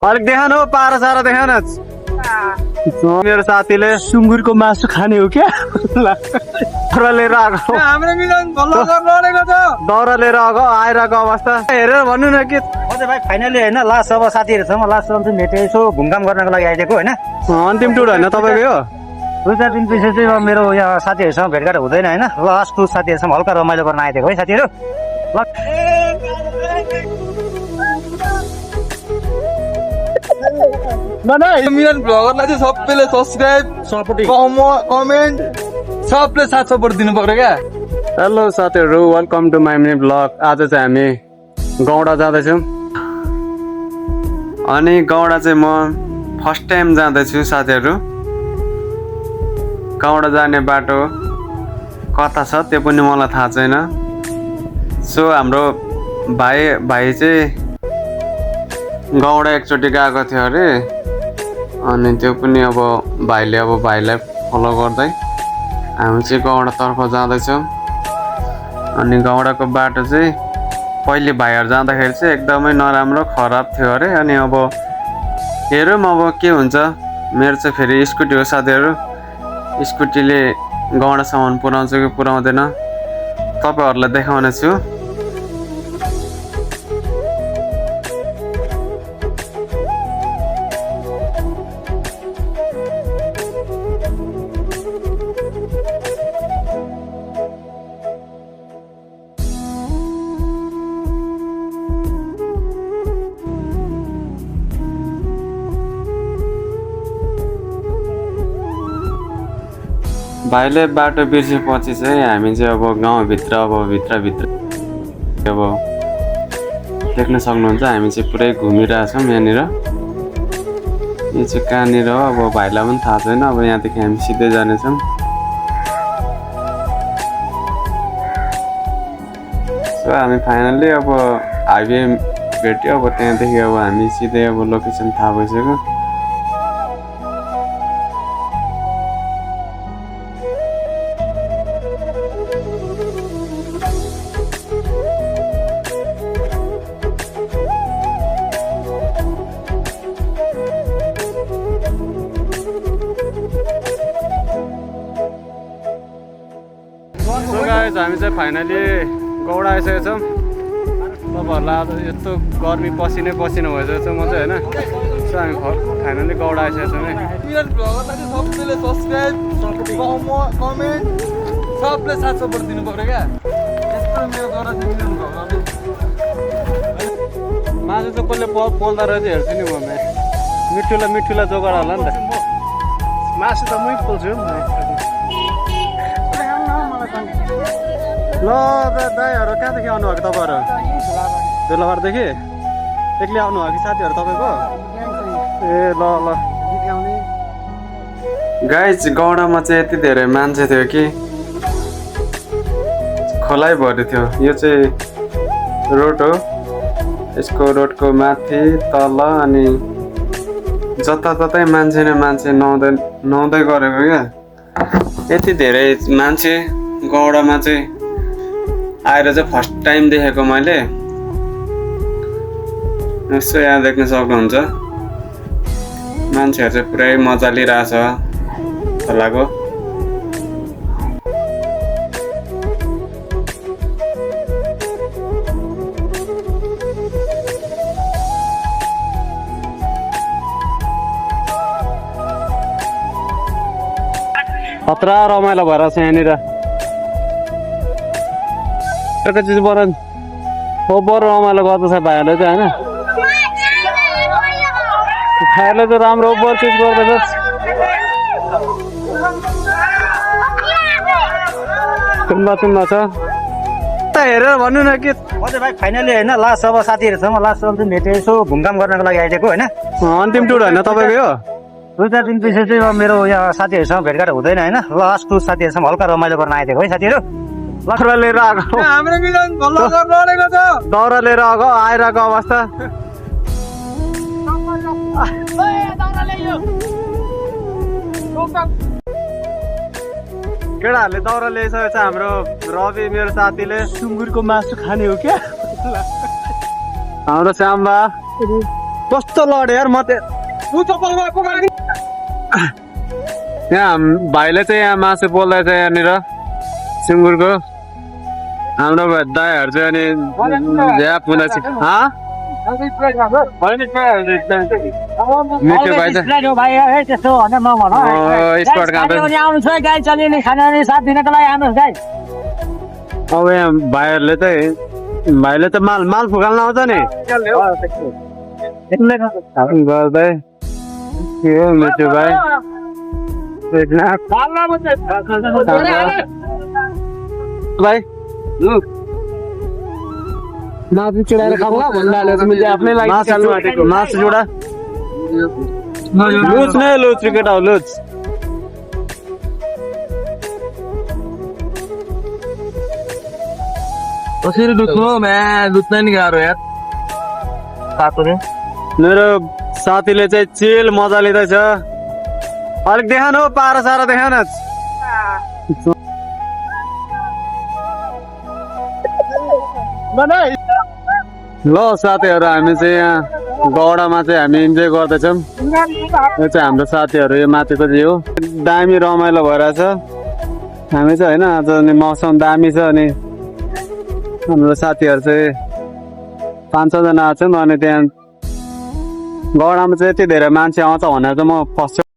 अलिक देखाउनु हौ, पारा सारा देखाउन। मेरो साथीले सुँगुरको मासु खाने हो क्या? दाउरा लिएर आएको, हाम्रो मिलन बल्ल लडेको छ। दाउरा लिएर आएको आइरहेको अवस्था हेरेर भन्नु न के भाइ फाइनली होइन लास्ट अब साथीहरूसँग लास्ट अन्तिम भेटे यसो घुमघाम गर्नको लागि आइदिएको होइन। अन्तिम टुर होइन तपाईँको यो? 2-4 दिन पछि चाहिँ अब मेरो यहाँ साथीहरूसँग भेटघाट हुँदैन होइन। लास्ट टुर साथीहरूसँग हल्का रमाइलो गर्न आइदिएको है साथीहरू। मिलन भ्लगरलाई चाहिँ सबैले सब्सक्राइब कमेन्ट सबले साथ सपोर्ट दिनु पर्यो क्या। हेलो साथीहरू, welcome to my mini blog. आज चाहिँ हामी गौडा जाँदैछौँ अनि गौडा चाहिँ म फर्स्ट टाइम जाँदैछु साथीहरू। गौडा जाने बाटो कता छ त्यो पनि मलाई थाहा छैन। सो हाम्रो भाइ चाहिँ गौडा एकचोटि गएको थियो अरे, अनि त्यो पनि अब भाइलाई फलो गर्दै हामी चाहिँ गौडातर्फ जाँदैछौँ। अनि गौडाको बाटो चाहिँ पहिले भाइहरू जाँदाखेरि चाहिँ एकदमै नराम्रो खराब थियो अरे। अनि अब हेरौँ अब के हुन्छ। मेरो चाहिँ फेरि स्कुटी हो साथीहरू, स्कुटीले गौडासम्म पुऱ्याउँछ कि पुऱ्याउँदैन तपाईँहरूलाई देखाउने छु। भाइले बाटो बिर्सेपछि चाहिँ हामी चाहिँ अब गाउँभित्र भित्रभित्र अब देख्न सक्नुहुन्छ हामी चाहिँ पुरै घुमिरहेछौँ यहाँनिर। यो चाहिँ कहाँनिर हो अब भाइलाई पनि थाहा छैन। अब यहाँदेखि हामी सिधै जानेछौँ। सो हामी फाइनल्ली अब हाइवे भेट्यो। अब त्यहाँदेखि अब हामी सिधै अब लोकेसन थाहा भइसक्यो। हामी चाहिँ फाइनली गौडा आइसकेको छौँ। तपाईँहरूलाई आज यस्तो गर्मी पसिनै भइसकेको छ म चाहिँ होइन। सो हामी फाइनली गौडा आइसकेको छौँ है। मिलन भ्लगरलाई चाहिँ सबैले सब्सक्राइब कमेन्ट सबले साथ सपोर्ट दिनु पर्यो क्या। यस्तो मेरो गरा चाहिँ मिलन भ्लगरले मासु चाहिँ कसले पोल्दा रहेछ हेर्छु नि म। मिठुला जोगाड होला नि त। मासु त मै पोल्छु ल। दाइहरू कहाँदेखि आउनुभएको तपाईँहरू? बेलाबारदेखि एक्लै आउनुभयो कि साथीहरू तपाईँको? ए ल ल। गाइज गौडामा चाहिँ यति धेरै मान्छे थियो कि खोलाइ भरि थियो। यो चाहिँ रोड हो। यसको रोडको माथि तल अनि जताततै मान्छे नुहाउँदै गरेको क्या। यति धेरै मान्छे गौडामा चाहिँ आएर चाहिँ फर्स्ट टाइम देखेको मैले। यसो यहाँ देख्न सक्नुहुन्छ मान्छेहरू चाहिँ पुरै मजा लिइरहेछ खोलाको। खतरा रमाइलो भएर छ यहाँनिर। एउटा चिज ओभर रमाइलो गर्दैछ भाइहरूले चाहिँ होइन। भाइहरूले चाहिँ राम्रो ओभर चिज गर्दैछ। तुम्बा छ त हेरेर भन्नु न के? भाइ फाइनली होइन लास्ट अब साथीहरूसँग लास्ट अन्तिम भेटे यसो घुमघाम गर्नको लागि आइदिएको होइन। अन्तिम टुर होइन तपाईँको यो? 2-4 दिन पछि चाहिँ अब मेरो यहाँ साथीहरूसँग भेटघाट हुँदैन होइन। लास्ट टुर साथीहरूसँग हल्का रमाइलो गर्न आइदिएको है साथीहरू। दाउरा लिएर आएको, हाम्रो मिलन बल्ल लडेको छ। दाउरा लिएर आएको आइरहेको अवस्था केटाहरूले दाउरा ल्याइसकेको छ। हाम्रो रवि मेरो साथीले सुँगुरको मासु खाने हो क्या? हाम्रो श्यामबा कस्तो लड्यो यार म त यहाँ भाइले चाहिँ यहाँ मासु पोल्दैछ यहाँनिर सुँगुरको हाम्रो दाइहरू चाहिँ अनि झ्याप हुँदैछ मिठो भाइ अब यहाँ भाइहरूले भाइले त माल फुकाल्न आउँछ नि गर्दै के हो मिठो भाइ भाइ मासु चुडाएर खाउँला भन्दा तिमीले आफ्नै लागि मासु चुडा लुच नै लुच केटा हो लुच कसरी दुख्नु दुख्न नि गाह्रो यार मेरो साथीले चाहिँ चिल मजा लिँदैछ अलिक देखान हो पारा सारा देखान ल साथीहरू हामी चाहिँ यहाँ गौडामा चाहिँ हामी इन्जोय गर्दैछौँ यो चाहिँ हाम्रो साथीहरू यो माथिको चाहिँ हो दामी रमाइलो भइरहेछ हामी चाहिँ होइन आज अनि मौसम दामी छ अनि हाम्रो साथीहरू चाहिँ 5-6 जना छौँ अनि त्यहाँ गौडामा चाहिँ यति धेरै मान्छे आउँछ भनेर चाहिँ म फर्स्ट